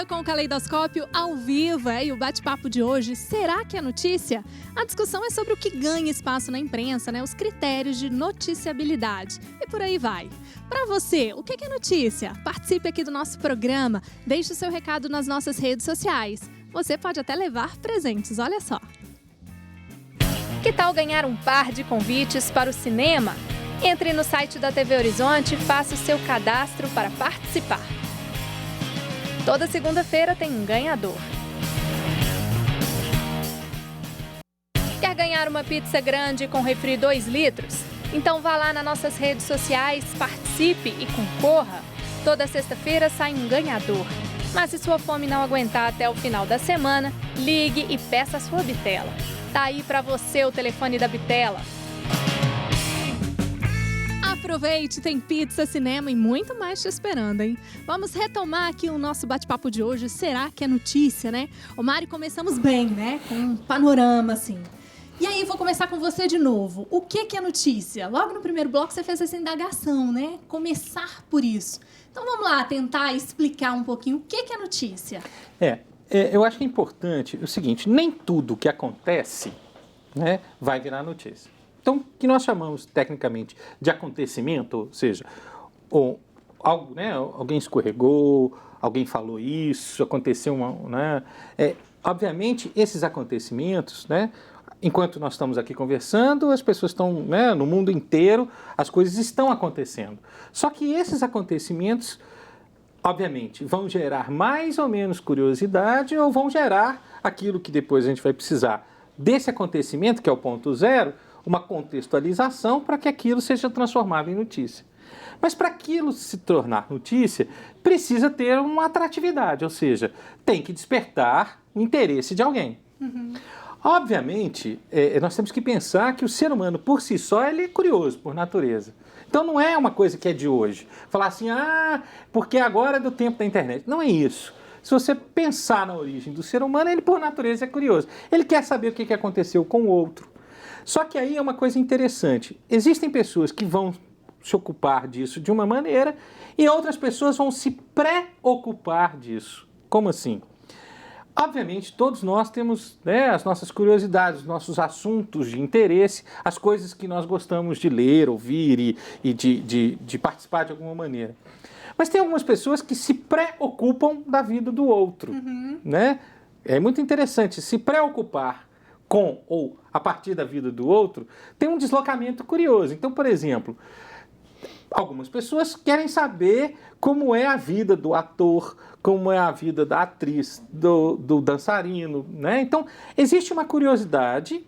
volta com o Caleidoscópio ao vivo, e o bate-papo de hoje, será que é notícia? A discussão é sobre o que ganha espaço na imprensa, os critérios de noticiabilidade e por aí vai. Para você, o que é notícia? Participe aqui do nosso programa, deixe o seu recado nas nossas redes sociais. Você pode até levar presentes, olha só. Que tal ganhar um par de convites para o cinema? Entre no site da TV Horizonte e faça o seu cadastro para participar. Toda segunda-feira tem um ganhador. Quer ganhar uma pizza grande com refri 2 litros? Então vá lá nas nossas redes sociais, participe e concorra. Toda sexta-feira sai um ganhador. Mas se sua fome não aguentar até o final da semana, ligue e peça a sua bitela. Tá aí para você o telefone da bitela. Aproveite, tem pizza, cinema e muito mais te esperando, hein? Vamos retomar aqui o nosso bate-papo de hoje. Será que é notícia, né? Ô, Mário, começamos bem, né? Com um panorama, assim. E aí, vou começar com você de novo. O que é notícia? Logo no primeiro bloco, você fez essa indagação, né? Começar por isso. Então, vamos lá tentar explicar um pouquinho o que é notícia. Eu acho que é importante o seguinte, nem tudo que acontece, né, vai virar notícia. Então, o que nós chamamos tecnicamente de acontecimento, ou seja, algo, né, alguém escorregou, alguém falou isso, aconteceu obviamente, esses acontecimentos, né, enquanto nós estamos aqui conversando, as pessoas estão, né, no mundo inteiro, as coisas estão acontecendo. Só que esses acontecimentos, obviamente, vão gerar mais ou menos curiosidade ou vão gerar aquilo que depois a gente vai precisar desse acontecimento, que é o ponto zero, uma contextualização para que aquilo seja transformado em notícia. Mas para aquilo se tornar notícia, precisa ter uma atratividade, ou seja, tem que despertar o interesse de alguém. Uhum. Obviamente, nós temos que pensar que o ser humano, por si só, ele é curioso, por natureza. Então, não é uma coisa que é de hoje. Falar assim, porque agora é do tempo da internet. Não é isso. Se você pensar na origem do ser humano, ele, por natureza, é curioso. Ele quer saber o que aconteceu com o outro. Só que aí é uma coisa interessante. Existem pessoas que vão se ocupar disso de uma maneira e outras pessoas vão se preocupar disso. Como assim? Obviamente, todos nós temos, né, as nossas curiosidades, os nossos assuntos de interesse, as coisas que nós gostamos de ler, ouvir e de participar de alguma maneira. Mas tem algumas pessoas que se preocupam da vida do outro. Uhum. Né? É muito interessante se preocupar com ou a partir da vida do outro, tem um deslocamento curioso. Então, por exemplo, algumas pessoas querem saber como é a vida do ator, como é a vida da atriz, do dançarino, né? Então, existe uma curiosidade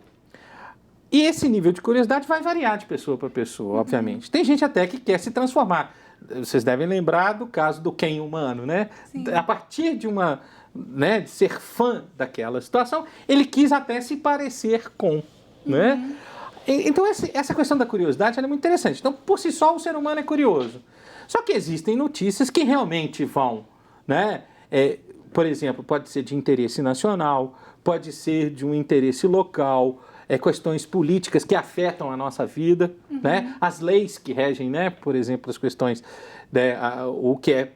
e esse nível de curiosidade vai variar de pessoa para pessoa, obviamente. Tem gente até que quer se transformar. Vocês devem lembrar do caso do Ken humano, né? Sim. A partir de de ser fã daquela situação, ele quis até se parecer com, né? Então, essa questão da curiosidade é muito interessante. Então, por si só, o ser humano é curioso. Só que existem notícias que realmente vão, né? Por exemplo, pode ser de interesse nacional, pode ser de um interesse local, questões políticas que afetam a nossa vida, né? As leis que regem, né? Por exemplo, as questões, o que é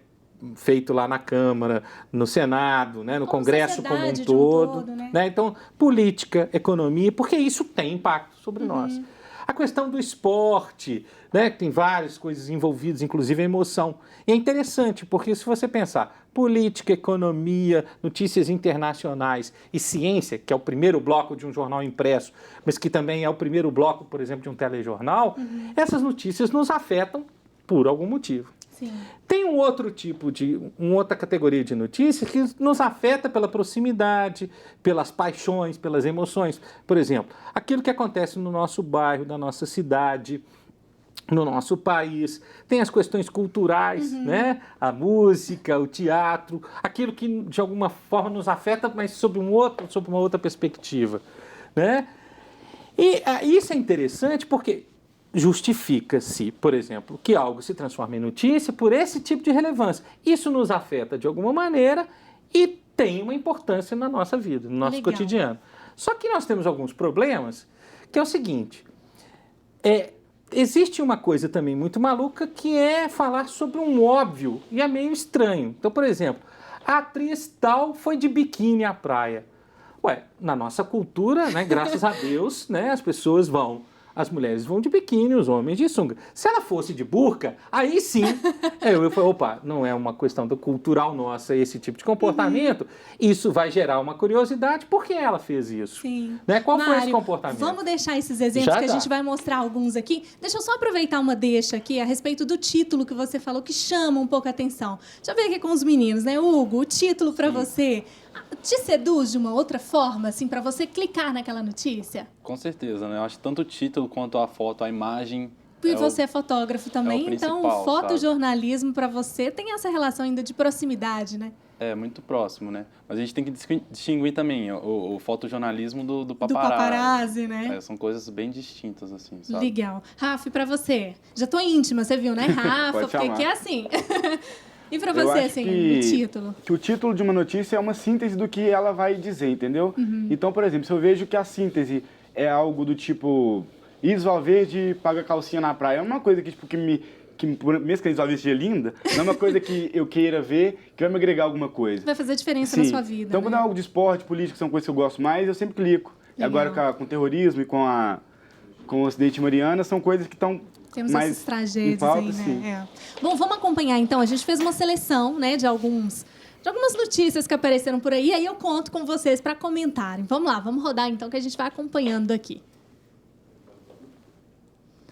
feito lá na Câmara, no Senado, né, no Congresso como um todo. Né? Então, política, economia, porque isso tem impacto sobre nós. A questão do esporte, né, tem várias coisas envolvidas, inclusive a emoção. E é interessante, porque se você pensar política, economia, notícias internacionais e ciência, que é o primeiro bloco de um jornal impresso, mas que também é o primeiro bloco, por exemplo, de um telejornal, essas notícias nos afetam por algum motivo. Sim. Tem uma outra categoria de notícias que nos afeta pela proximidade, pelas paixões, pelas emoções. Por exemplo, aquilo que acontece no nosso bairro, na nossa cidade, no nosso país. Tem as questões culturais, né? A música, o teatro, aquilo que de alguma forma nos afeta, mas sob uma outra perspectiva, né? E isso é interessante porque justifica-se, por exemplo, que algo se transforme em notícia por esse tipo de relevância. Isso nos afeta de alguma maneira e tem uma importância na nossa vida, no nosso cotidiano. Só que nós temos alguns problemas, que é o seguinte, existe uma coisa também muito maluca que é falar sobre um óbvio e é meio estranho. Então, por exemplo, A atriz tal foi de biquíni à praia. Ué, na nossa cultura, né, graças a Deus, né, as pessoas vão. As mulheres vão de biquíni, os homens de sunga. Se ela fosse de burca, aí sim, eu falei, opa, não é uma questão do cultural nossa esse tipo de comportamento, isso vai gerar uma curiosidade, por que ela fez isso? Sim. Né? Qual Mário, foi esse comportamento? Vamos deixar esses exemplos que a Já. gente vai mostrar alguns aqui. Deixa eu só aproveitar uma deixa aqui a respeito do título que você falou, que chama um pouco a atenção. Deixa eu ver aqui com os meninos, né? Hugo, o título para você te seduz de uma outra forma, assim, para você clicar naquela notícia? Com certeza, né? Eu acho que tanto o título quanto a foto, a imagem... E você é fotógrafo também, então o fotojornalismo para você tem essa relação ainda de proximidade, né? É, muito próximo, né? Mas a gente tem que distinguir também o fotojornalismo do paparazzi. Do paparazzi, né? São coisas bem distintas, assim, sabe? Legal. Rafa, e para você? Já tô íntima, você viu, né, Rafa? Porque aqui é assim. E para você, assim, o título? Que o título de uma notícia é uma síntese do que ela vai dizer, entendeu? Então, por exemplo, se eu vejo que a síntese é algo do tipo... Isis Valverde paga calcinha na praia. É uma coisa que, tipo, mesmo que a Isis Valverde seja linda, não é uma coisa que eu queira ver, que vai me agregar alguma coisa. Vai fazer diferença na sua vida, Então, né? quando é algo de esporte, política, são coisas que eu gosto mais, eu sempre clico. E agora, com o terrorismo e com o acidente de Mariana, são coisas que estão Temos mais essas tragédias pauta, aí, sim. né? É. Bom, vamos acompanhar, então. A gente fez uma seleção, né, de algumas notícias que apareceram por aí, aí eu conto com vocês para comentarem. Vamos lá, vamos rodar, então, que a gente vai acompanhando aqui.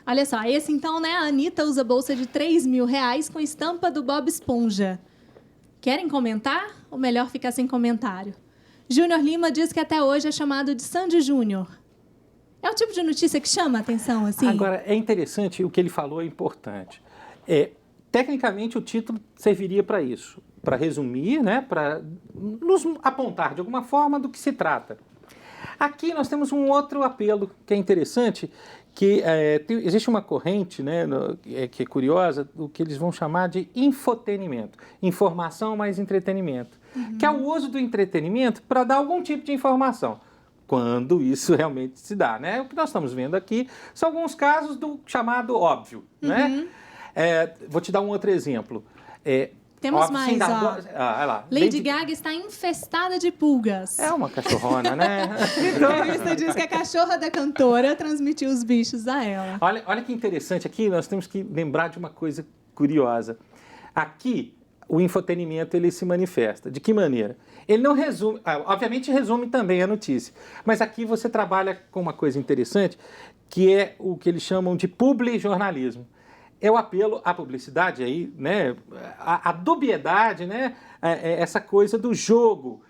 Olha só, esse então, né? A Anitta usa bolsa de R$3.000 com estampa do Bob Esponja. Querem comentar? Ou melhor ficar sem comentário? Júnior Lima diz que até hoje é chamado de Sandy Júnior. É o tipo de notícia que chama a atenção, assim? Agora, é interessante, o que ele falou é importante. Tecnicamente, o título serviria para isso, para resumir, né? Para nos apontar de alguma forma do que se trata. Aqui nós temos um outro apelo que é interessante, que existe uma corrente, né, que é curiosa, o que eles vão chamar de infotenimento, informação mais entretenimento, que é o uso do entretenimento para dar algum tipo de informação, quando isso realmente se dá, né? O que nós estamos vendo aqui são alguns casos do chamado óbvio, né? Vou te dar um outro exemplo. Temos óbvio, mais, ó. Olha lá. Lady Gaga está infestada de pulgas. É uma cachorrona, né? Então, a revista diz que a cachorra da cantora transmitiu os bichos a ela. Olha que interessante, aqui nós temos que lembrar de uma coisa curiosa. Aqui, o infotenimento ele se manifesta. De que maneira? Ele não resume, obviamente resume também a notícia, mas aqui você trabalha com uma coisa interessante, que é o que eles chamam de publijornalismo. É o apelo à publicidade aí, né? A dubiedade, né? Essa coisa do jogo.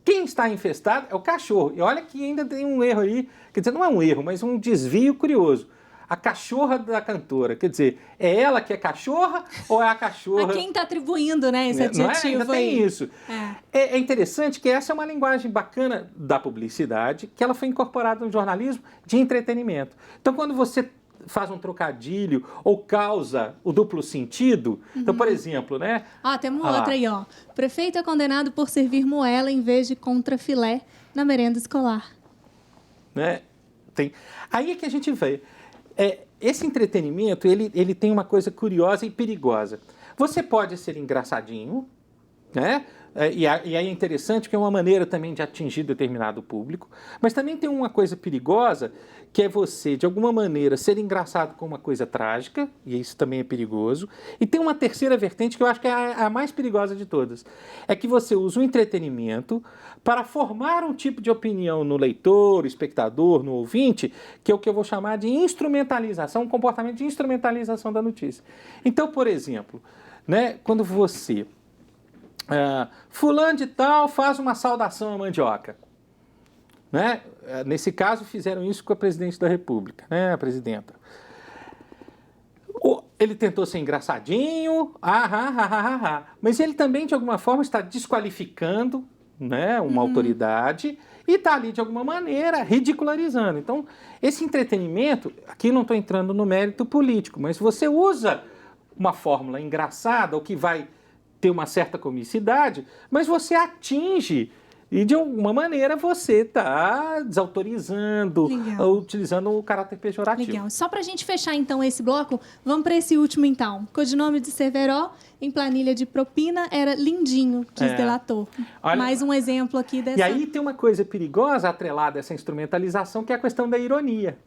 Quem está infestado é o cachorro. E olha que ainda tem um erro aí, quer dizer, não é um erro, mas um desvio curioso. A cachorra da cantora, quer dizer, é ela que é cachorra ou é a cachorra... A quem está atribuindo, né, esse adjetivo ainda aí. tem isso. É interessante que essa é uma linguagem bacana da publicidade, que ela foi incorporada no jornalismo de entretenimento. Então, quando você faz um trocadilho ou causa o duplo sentido. Então, por exemplo, né? Temos outra aí, ó. Prefeito é condenado por servir moela em vez de contrafilé na merenda escolar. Né? Aí é que a gente vê. Esse entretenimento, ele tem uma coisa curiosa e perigosa. Você pode ser engraçadinho, né? E aí é interessante que é uma maneira também de atingir determinado público, mas também tem uma coisa perigosa, que é você, de alguma maneira, ser engraçado com uma coisa trágica, e isso também é perigoso. E tem uma terceira vertente que eu acho que é a mais perigosa de todas, é que você usa o entretenimento para formar um tipo de opinião no leitor, espectador, no ouvinte, que é o que eu vou chamar de instrumentalização, um comportamento de instrumentalização da notícia. Então, por exemplo, né, quando você... fulano de tal faz uma saudação à mandioca. Né? Nesse caso, fizeram isso com a presidente da República, né? A presidenta. Ele tentou ser engraçadinho, mas ele também, de alguma forma, está desqualificando, né, uma autoridade e está ali, de alguma maneira, ridicularizando. Então, esse entretenimento, aqui não estou entrando no mérito político, mas você usa uma fórmula engraçada, ou que vai ter uma certa comicidade, mas você atinge E, de alguma maneira, você está desautorizando, Legal. utilizando o caráter pejorativo. Legal. Só para a gente fechar, então, esse bloco, vamos para esse último, então. Codinome de Severo, em planilha de propina, era lindinho, diz delator. Olha, mais um exemplo aqui dessa... E aí tem uma coisa perigosa atrelada a essa instrumentalização, que é a questão da ironia.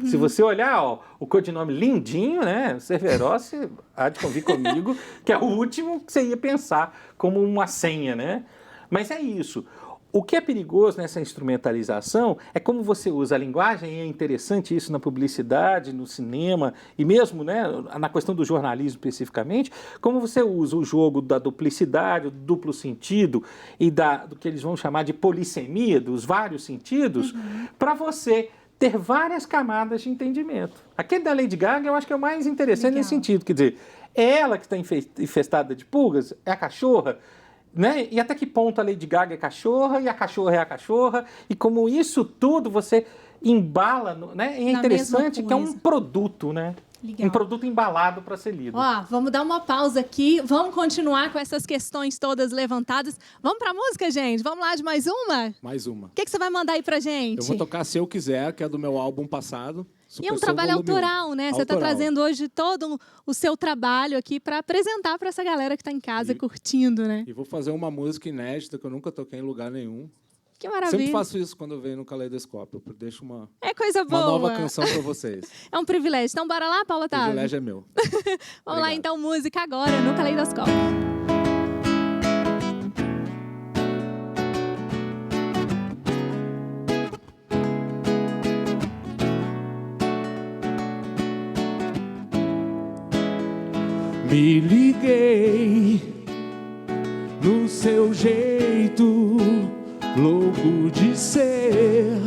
Se você olhar, ó, o codinome lindinho, né, Severo, você há de convir comigo, que é o último que você ia pensar como uma senha, né? Mas é isso. O que é perigoso nessa instrumentalização é como você usa a linguagem, e é interessante isso na publicidade, no cinema e mesmo, né, na questão do jornalismo especificamente, como você usa o jogo da duplicidade, do duplo sentido e do que eles vão chamar de polissemia, dos vários sentidos, para você ter várias camadas de entendimento. Aquele da Lady Gaga eu acho que é o mais interessante nesse sentido, quer dizer, é ela que está infestada de pulgas, é a cachorra, né? E até que ponto a Lady Gaga é cachorra e a cachorra é a cachorra, e como isso tudo você embala, né? E é interessante que é um produto, né? Legal. Um produto embalado para ser lido. Ó, vamos dar uma pausa aqui, vamos continuar com essas questões todas levantadas. Vamos para a música, gente? Vamos lá de mais uma? Mais uma. O que você vai mandar aí pra gente? Eu vou tocar Se Eu Quiser, que é do meu álbum passado. E é um trabalho autoral, né? Você está trazendo hoje todo o seu trabalho aqui para apresentar para essa galera que está em casa curtindo, né? E vou fazer uma música inédita que eu nunca toquei em lugar nenhum. Que maravilha. Sempre faço isso quando eu venho no Caleidoscópio. Eu deixo uma coisa boa. nova canção para vocês. É um privilégio. Então, bora lá, Paula O Otávio? privilégio é meu. Vamos lá, então, música agora no Caleidoscópio. Me liguei no seu jeito louco de ser,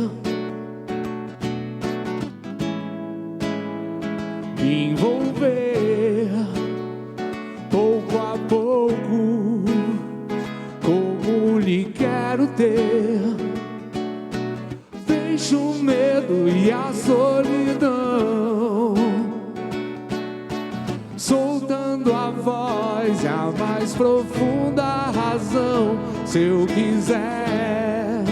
me envolver pouco a pouco, como lhe quero ter. Deixo o medo e a solidão, soltando a voz e a mais profunda razão. Se eu quiser,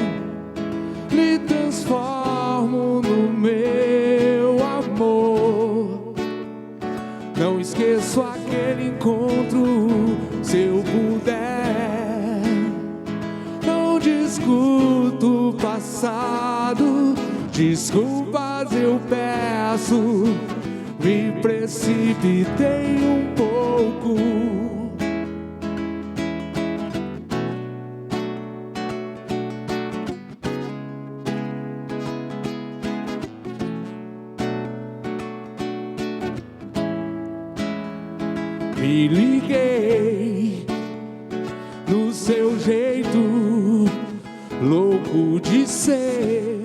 me transformo no meu amor. Não esqueço aquele encontro, se eu puder. Não discuto o passado, desculpas eu peço. Me precipitei um pouco. Me liguei no seu jeito louco de ser.